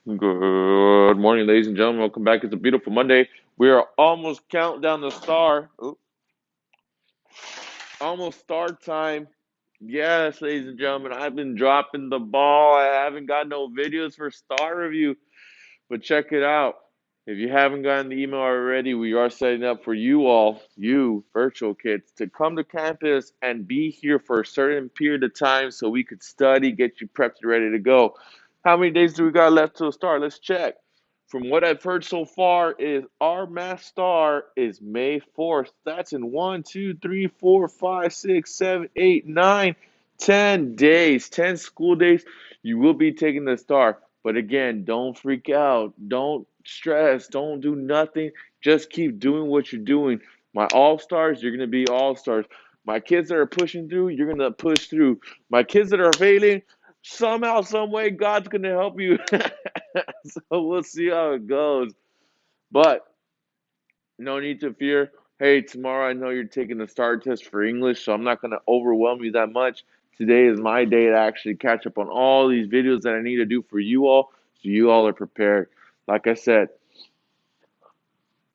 Good morning, ladies and gentlemen. Welcome back. It's a beautiful Monday. We are almost counting down the star. Almost start time. Yes, ladies and gentlemen, I've been dropping the ball. I haven't got no videos for star review, but check it out. If you haven't gotten the email already, we are setting up for you all, you virtual kids, to come to campus and be here for a certain period of time so we could study, get you prepped and ready to go. How many days do we got left till start? Let's check. From what I've heard so far, is our math star is May 4th. That's in 1, 2, 3, 4, 5, 6, 7, 8, 9, 10 days, 10 school days. You will be taking the star. But again, don't freak out. Don't stress. Don't do nothing. Just keep doing what you're doing. My all stars, you're going to be all stars. My kids that are pushing through, you're going to push through. My kids that are failing, somehow, some way, God's going to help you. So we'll see how it goes. But no need to fear. Hey, tomorrow I know you're taking the STAR test for English, so I'm not going to overwhelm you that much. Today is my day to actually catch up on all these videos that I need to do for you all, so you all are prepared. Like I said,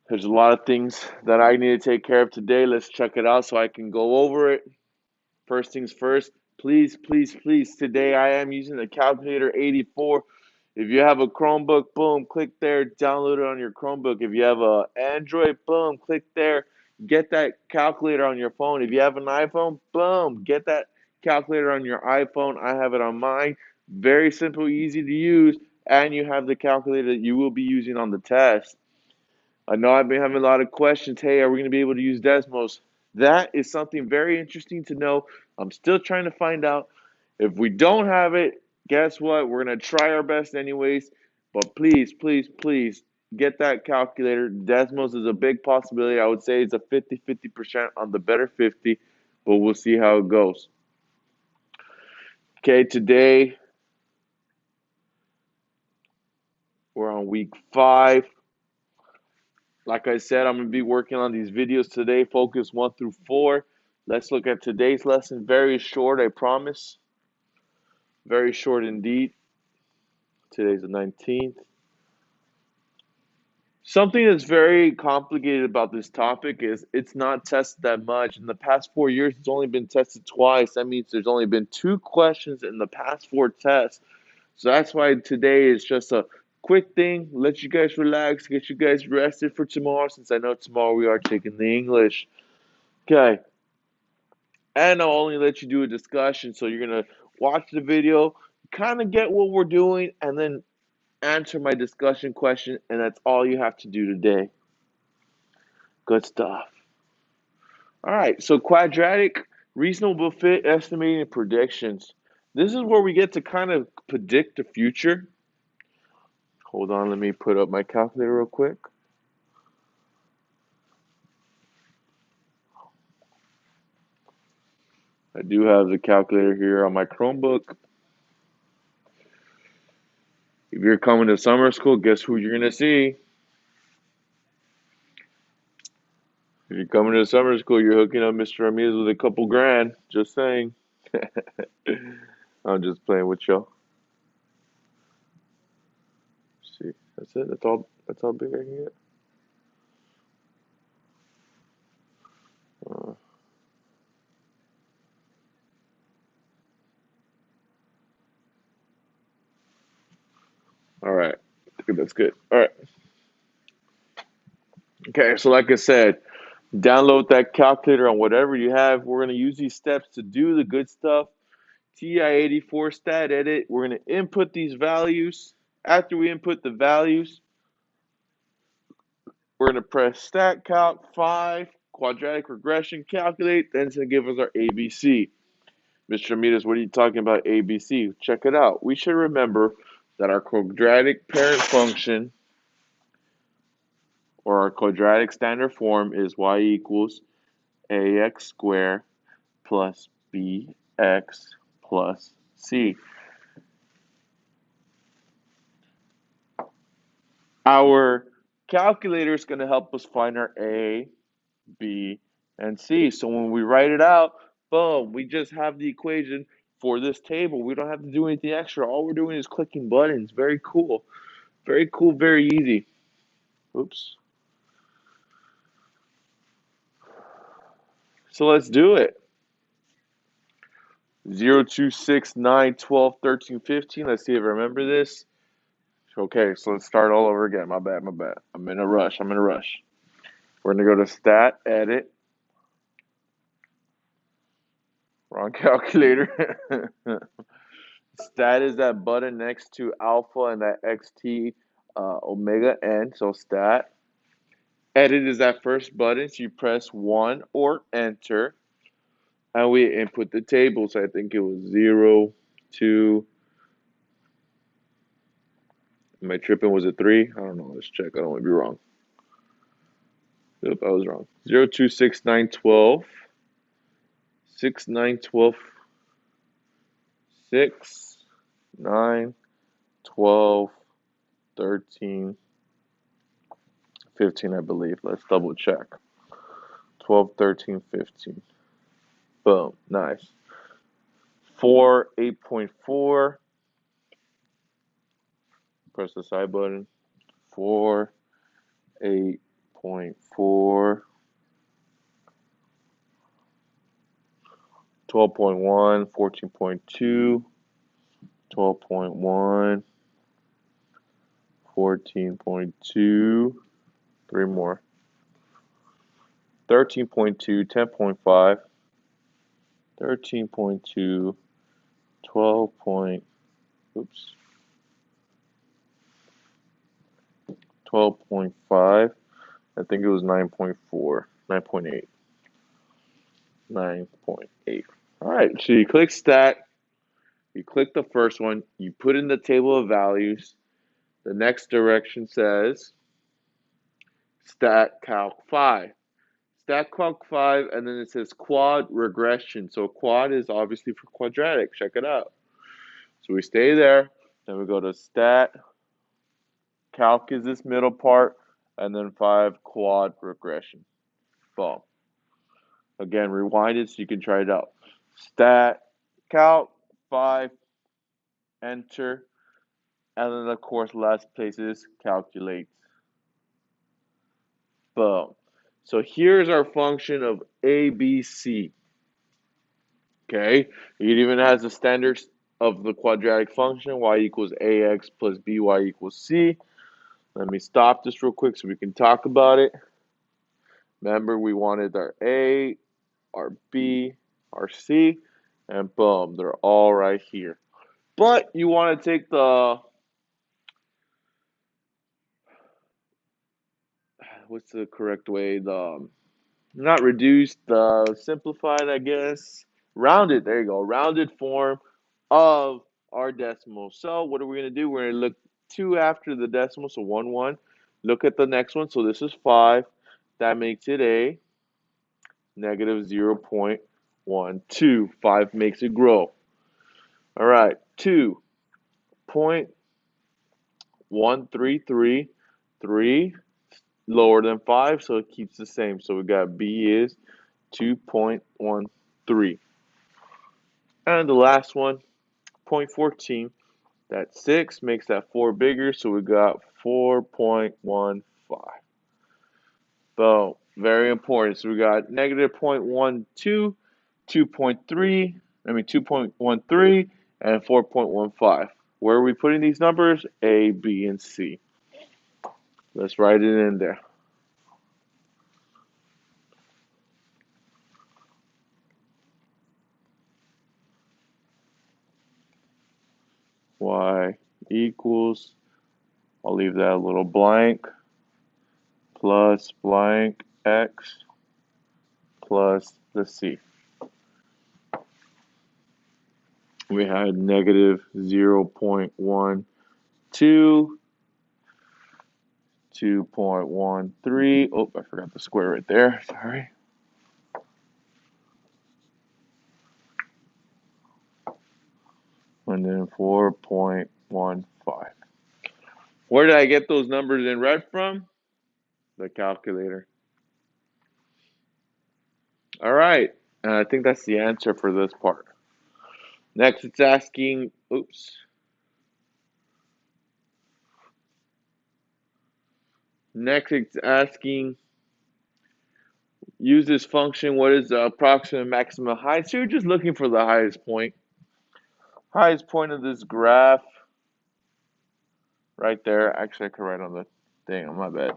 there's a lot of things that I need to take care of today. Let's check it out so I can go over it. First things first, please, please, please, today I am using the calculator 84. If you have a Chromebook, boom, click there, download it on your Chromebook. If you have a Android, boom, click there, get that calculator on your phone. If you have an iPhone, boom, get that calculator on your iPhone. I have it on mine. Very simple, easy to use, and you have the calculator that you will be using on the test. I know I've been having a lot of questions. Hey, are we going to be able to use Desmos? That is something very interesting to know. I'm still trying to find out. If we don't have it, guess what? We're going to try our best anyways. But please, please, please get that calculator. Desmos is a big possibility. I would say it's a 50-50% on the better 50, but we'll see how it goes. Okay, today we're on week 5. Like I said, I'm going to be working on these videos today, focus 1 through 4. Let's look at today's lesson. Very short, I promise. Very short indeed. Today's the 19th. Something that's very complicated about this topic is it's not tested that much. In the past 4 years, it's only been tested twice. That means there's only been 2 questions in the past 4 tests. So that's why today is just a quick thing. Let you guys relax, get you guys rested for tomorrow, since I know tomorrow we are taking the English. Okay. And I'll only let you do a discussion. So you're going to watch the video, kind of get what we're doing, and then answer my discussion question. And that's all you have to do today. Good stuff. All right. So quadratic reasonable fit estimating and predictions. This is where we get to kind of predict the future. Hold on. Let me put up my calculator real quick. I do have the calculator here on my Chromebook. If you're coming to summer school, guess who you're going to see? If you're coming to summer school, you're hooking up Mr. Ramirez with a couple grand. Just saying. I'm just playing with y'all. See, that's it. That's all. That's how big I can get. Uh, all right. I think that's good. All right. Okay. So, like I said, download that calculator on whatever you have. We're gonna use these steps to do the good stuff. TI-84 stat edit. We're gonna input these values. After we input the values, we're going to press stat calc 5, quadratic regression calculate, then it's going to give us our ABC. Mr. Ramirez, what are you talking about ABC? Check it out. We should remember that our quadratic parent function, or our quadratic standard form, is y equals ax squared plus bx plus c. Our calculator is going to help us find our a, B, and C. So when we write it out, boom, we just have the equation for this table. We don't have to do anything extra. All we're doing is clicking buttons. Very cool. Very cool, very easy. Oops. So let's do it. 0, 2, 6, 9, 12, 13, 15. Let's see if I remember this. Okay, so let's start all over again. My bad, my bad. I'm in a rush. I'm in a rush. We're going to go to Stat, Edit. Wrong calculator. Stat is that button next to alpha and that XT omega N. So Stat. Edit is that first button. So you press 1 or Enter. And we input the table. So I think it was 0, 2. Am I tripping? Was it 3? I don't know. Let's check. I don't want to be wrong. Yep, I was wrong. 0, 2, 6, 9, 12. 6, 9, 12. 6, 9, 12, 13, 15, I believe. Let's double check. 12, 13, 15. Boom. Nice. 4, 8.4. Press the side button. 4, 8.4. 12.1, 14.2, 12.1, 14.2, 3 more. 13.2, 10.5, 13.2, 12. Oops. 12.5. I think it was 9.4, 9.8. 9.8. All right, so you click Stat, you click the first one, you put in the table of values. The next direction says Stat Calc 5. Stat Calc 5, and then it says Quad Regression. So quad is obviously for quadratic. Check it out. So we stay there, then we go to Stat Calc is this middle part, and then 5 Quad Regression. Boom. Again, rewind it so you can try it out. Stat Calc 5, Enter, and then of course last place is Calculate. Boom. So here's our function of ABC. Okay, it even has the standards of the quadratic function, y equals ax plus by equals c. Let me stop this real quick so we can talk about it. Remember, we wanted our a, our b, our c, and boom, they're all right here. But you want to take the, what's the correct way? The, not reduced, simplified, I guess. Rounded, there you go. Rounded form of our decimal. So what are we going to do? We're going to look 2 after the decimal, so 1, 1. Look at the next one. So this is 5. That makes it a negative 0.12. 5 makes it grow. All right, 2.133. 3 lower than 5, so it keeps the same. So we got B is 2.13. And the last one, 0.14. That 6 makes that 4 bigger, so we got 4.15. So, very important. So we got negative 0.12, 2.13, and 4.15. Where are we putting these numbers? A, B, and C. Let's write it in there. Y equals, I'll leave that a little blank, plus blank x plus the c. We had negative 0.12, 2.13. Oh, I forgot the square right there. Sorry. And then 4.15. Where did I get those numbers in red from? The calculator. All right. And I think that's the answer for this part. Next, it's asking, oops. Next, it's asking, use this function. What is the approximate maximum height? So you're just looking for the highest point. Highest point of this graph, right there. Actually, I could write on the thing. On my bad.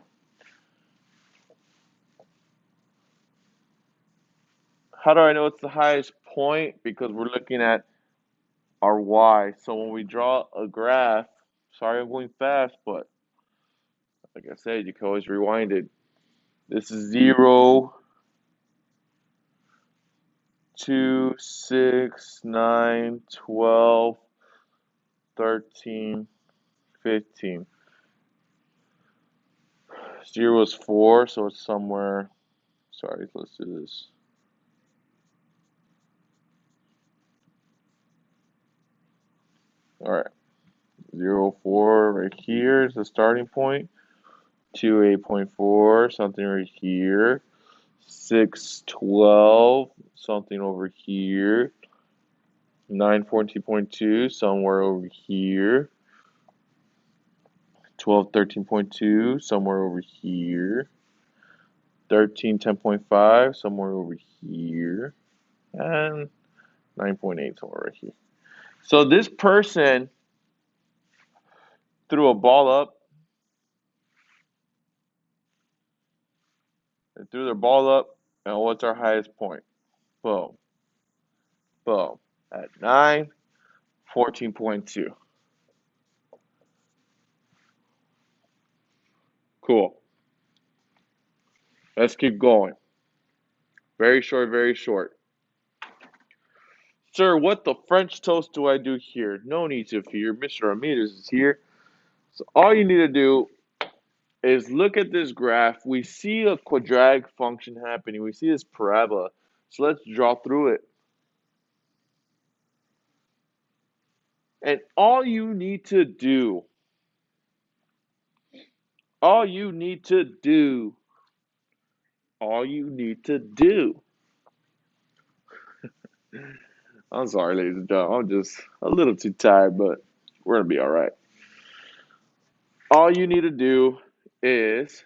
How do I know it's the highest point? Because we're looking at our y. So when we draw a graph, sorry I'm going fast, but like I said, you can always rewind it. This is 0, 2, 6, 9, 12, 13, 15. 0 is 4, so it's somewhere. Sorry, let's do this. All right, 0, 4 right here is the starting point. 2, 8.4, something right here. 6, 12, something over here. 9, 14.2, somewhere over here. 12, 13.2, somewhere over here. 13, 10.5, somewhere over here. And 9.8, somewhere right here. So this person threw a ball up. They threw their ball up, and what's our highest point? Boom. Boom. At 9, 14.2. Cool. Let's keep going. Very short, very short. Sir, what the French toast do I do here? No need to fear. Mr. Ramirez is here. So all you need to do is look at this graph. We see a quadratic function happening. We see this parabola. So let's draw through it. And all you need to do, all you need to do, all you need to do. I'm sorry, ladies and gentlemen. I'm just a little too tired, but we're going to be all right. All you need to do is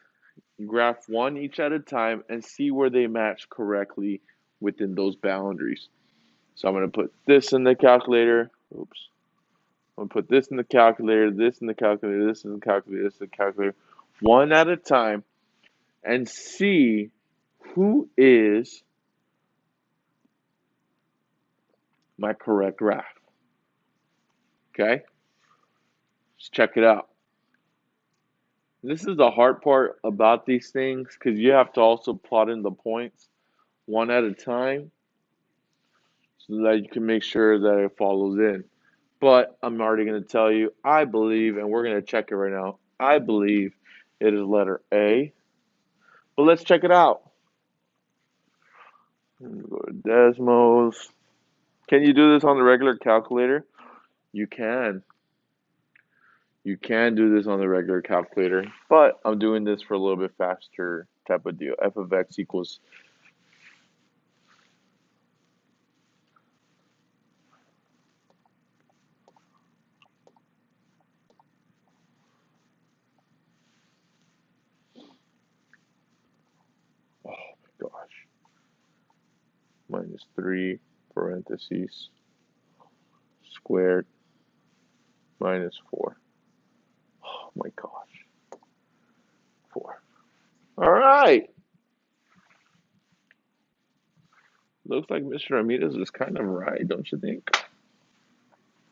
graph one each at a time and see where they match correctly within those boundaries. So I'm going to put this in the calculator. Oops. I'm going to put this in the calculator, this in the calculator, this in the calculator, this in the calculator, one at a time, and see who is my correct graph. Okay? Let's check it out. This is the hard part about these things because you have to also plot in the points one at a time so that you can make sure that it follows in. But I'm already going to tell you, I believe, and we're going to check it right now, I believe it is letter A. But let's check it out. Go to Desmos. Can you do this on the regular calculator? You can. You can do this on the regular calculator, but I'm doing this for a little bit faster type of deal. F of x equals. Oh my gosh. Minus 3 parentheses squared minus 4. Oh my gosh. 4. All right. Looks like Mr. Ramirez is kind of right, don't you think?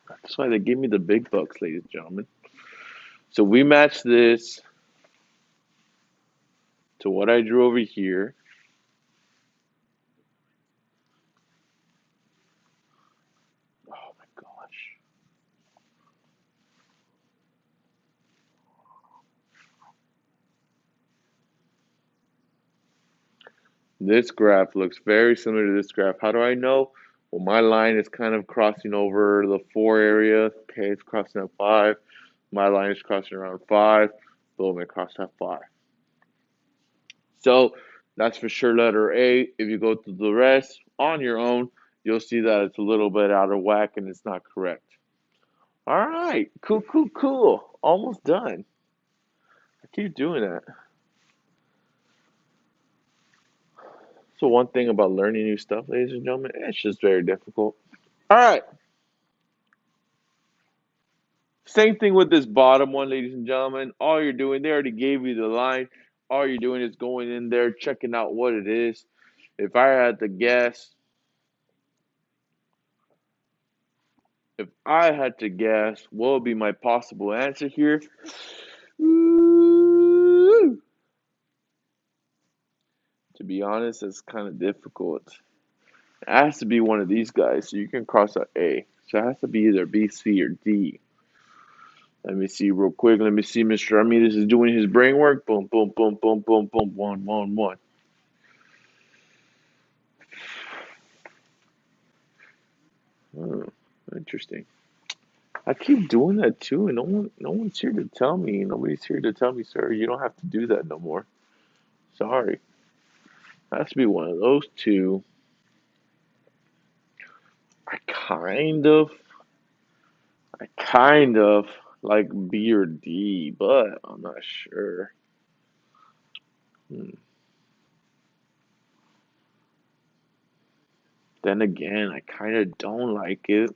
That's why they give me the big bucks, ladies and gentlemen. So we match this to what I drew over here. Oh my gosh. This graph looks very similar to this graph. How do I know? Well, my line is kind of crossing over the 4 area. Okay, it's crossing at 5. My line is crossing around 5. Boom, it crossed at 5. So that's for sure letter A. If you go through the rest on your own, you'll see that it's a little bit out of whack and it's not correct. All right, cool, cool, cool. Almost done. I keep doing that. So one thing about learning new stuff, ladies and gentlemen, it's just very difficult. All right. Same thing with this bottom one, ladies and gentlemen. All you're doing, they already gave you the line. All you're doing is going in there, checking out what it is. If I had to guess, what would be my possible answer here? Ooh. To be honest, it's kind of difficult. It has to be one of these guys, so you can cross out A. So it has to be either B, C, or D. Let me see real quick. Let me see. Mr. Ramirez is doing his brain work. Boom, boom, boom, boom, boom, boom. 1, 1, 1. Hmm, interesting. I keep doing that too, and no one's here to tell me. Nobody's here to tell me, sir, you don't have to do that no more. Sorry. It has to be one of those two. I kind of like B or D, but I'm not sure. Hmm. Then again, I kind of don't like it.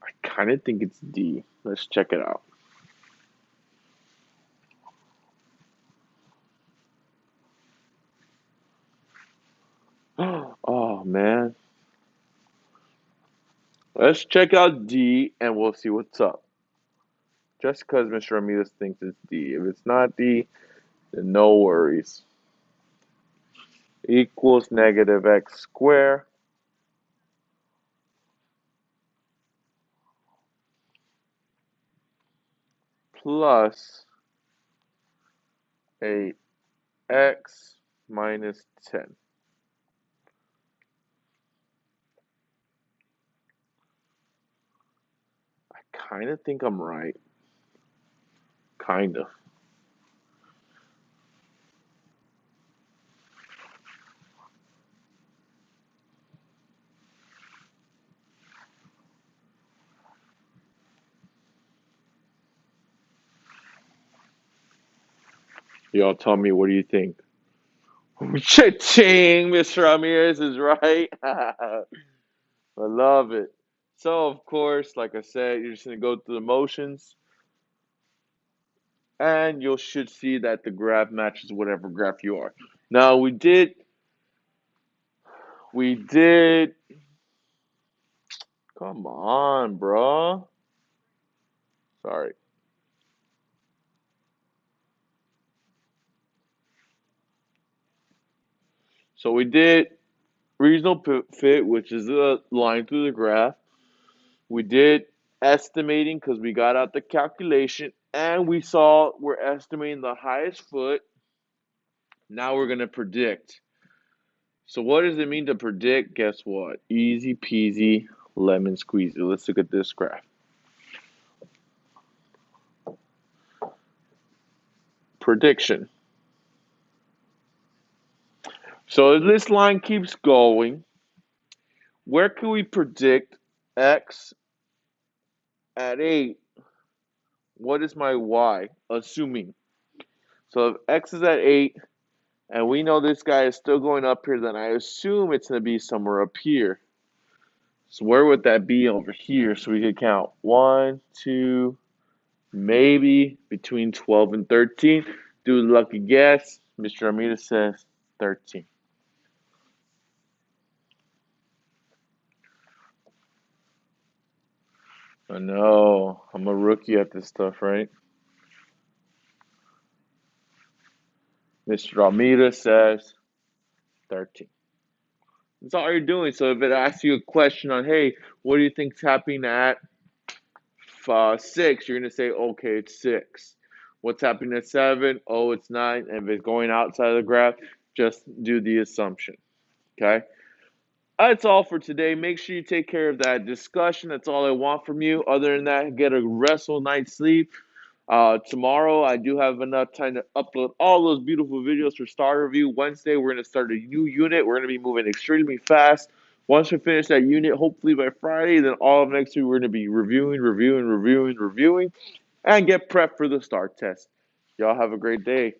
I kind of think it's D. Let's check it out. Oh man. Let's check out D and we'll see what's up. Just because Mr. Ramirez thinks it's D. If it's not D, then no worries. Equals negative x squared plus 8x minus 10. I kind of think I'm right. Kind of. Y'all tell me, what do you think? Cha-ching! Mr. Ramirez is right. I love it. So, of course, like I said, you're just going to go through the motions, and you should see that the graph matches whatever graph you are. Now, we did, come on, bro. Sorry. So we did reasonable fit, which is the line through the graph. We did estimating because we got out the calculation, and we saw we're estimating the highest foot. Now we're going to predict. So what does it mean to predict? Guess what? Easy peasy, lemon squeezy. Let's look at this graph. Prediction. So as this line keeps going, where can we predict x at 8? What is my y? Assuming. So if x is at 8, and we know this guy is still going up here, then I assume it's going to be somewhere up here. So where would that be over here? So we could count 1, 2, maybe between 12 and 13. Do the lucky guess. Mr. Ramirez says 13. I know. I'm a rookie at this stuff, right? Mr. Ramirez says 13. That's all you're doing. So if it asks you a question on, hey, what do you think's happening at 6? You're going to say, okay, it's 6. What's happening at 7? Oh, it's 9. And if it's going outside of the graph, just do the assumption. Okay? That's all for today. Make sure you take care of that discussion. That's all I want from you. Other than that, get a restful night's sleep. Tomorrow, I do have enough time to upload all those beautiful videos for Star Review. Wednesday, we're going to start a new unit. We're going to be moving extremely fast. Once we finish that unit, hopefully by Friday, then all of next week, we're going to be reviewing, and get prepped for the STAR test. Y'all have a great day.